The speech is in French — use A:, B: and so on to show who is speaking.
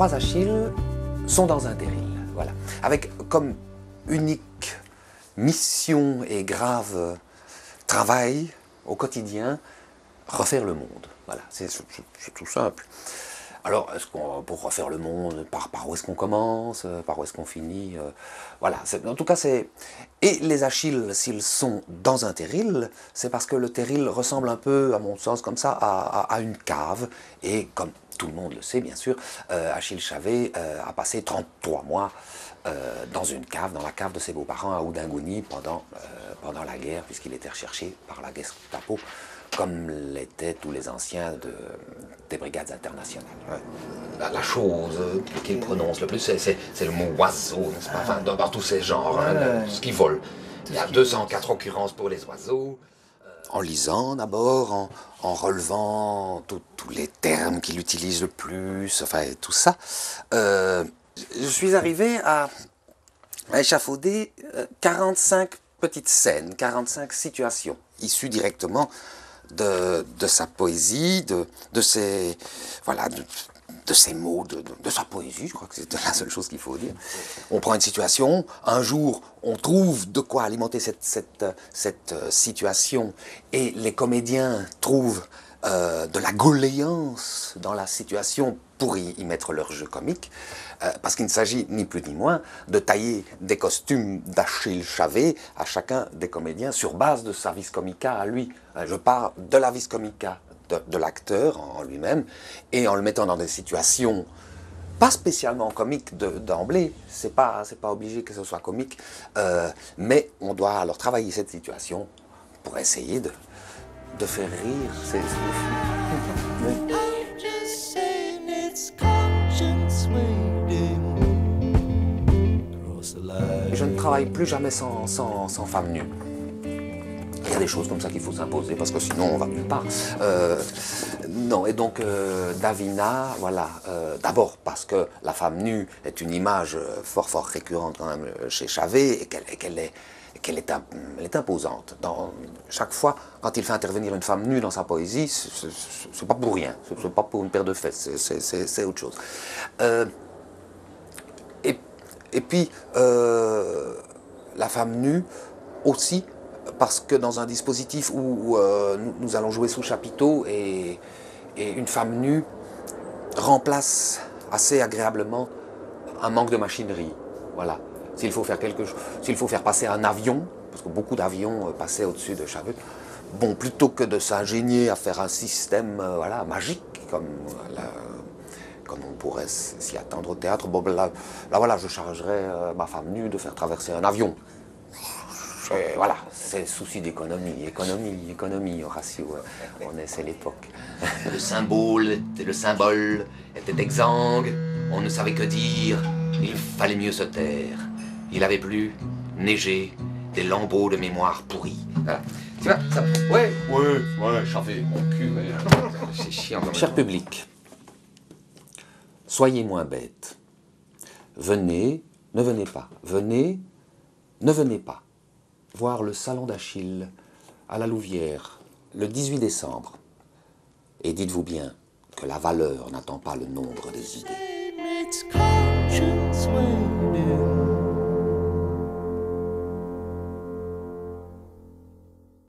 A: trois Achilles sont dans un terril, voilà, avec comme unique mission et grave travail au quotidien, refaire le monde. Voilà, c'est tout simple. Alors, pour refaire le monde, par où est-ce qu'on commence, par où est-ce qu'on finit, voilà, en tout cas c'est... Et les Achilles, s'ils sont dans un terril, c'est parce que le terril ressemble un peu, à mon sens, comme ça, à une cave, et comme tout le monde le sait, bien sûr, Achille Chavet a passé 33 mois dans une cave, dans la cave de ses beaux-parents à Oudangouni pendant la guerre, puisqu'il était recherché par la Gestapo, comme l'étaient tous les anciens des brigades internationales.
B: La chose qu'il prononce le plus, c'est le mot oiseau, n'est-ce pas? Enfin, dans tous ces genres, hein, ce qui vole. Il y a 204 occurrences pour les oiseaux.
A: En lisant d'abord, en relevant tous les termes qu'il utilise le plus, enfin tout ça, je suis arrivé à échafauder 45 petites scènes, 45 situations, issues directement de sa poésie, de ses mots, de sa poésie, je crois que c'est la seule chose qu'il faut dire. On prend une situation, un jour on trouve de quoi alimenter cette situation, et les comédiens trouvent de la gauléance dans la situation pour y mettre leur jeu comique, parce qu'il ne s'agit ni plus ni moins de tailler des costumes d'Achille Chavet à chacun des comédiens sur base de sa vis comica à lui. Je pars de la vis comica de l'acteur en lui-même, et en le mettant dans des situations pas spécialement comiques d'emblée, c'est pas obligé que ce soit comique, mais on doit alors travailler cette situation pour essayer de faire rire. Je ne travaille plus jamais sans femme nue. Il y a des choses comme ça qu'il faut s'imposer, parce que sinon on va nulle part. Non, et donc Davina, voilà, d'abord parce que la femme nue est une image fort récurrente quand même chez Chavet, et qu'elle est imposante. Chaque fois, quand il fait intervenir une femme nue dans sa poésie, c'est pas pour rien, c'est pas pour une paire de fesses, c'est autre chose. Et puis, la femme nue aussi, parce que dans un dispositif où nous allons jouer sous chapiteau, et une femme nue remplace assez agréablement un manque de machinerie. Voilà. S'il faut faire quelque chose, s'il faut faire passer un avion, parce que beaucoup d'avions passaient au-dessus de Chavet, bon, plutôt que de s'ingénier à faire un système voilà, magique, comme on pourrait s'y attendre au théâtre, bon, là voilà, je chargerais ma femme nue de faire traverser un avion. Et voilà, c'est souci d'économie, économie, Horatio, c'est l'époque.
B: Le symbole était exsangue, on ne savait que dire, il fallait mieux se taire. Il avait plu, neigé, des lambeaux de mémoire pourris. Voilà. Tu vois, ça... Ouais, j'en fais mon cul, c'est chiant.
A: Cher public, soyez moins bêtes. Venez, ne venez pas. Venez, ne venez pas. Voir le Salon d'Achille à la Louvière le 18 décembre. Et dites-vous bien que la valeur n'attend pas le nombre des idées.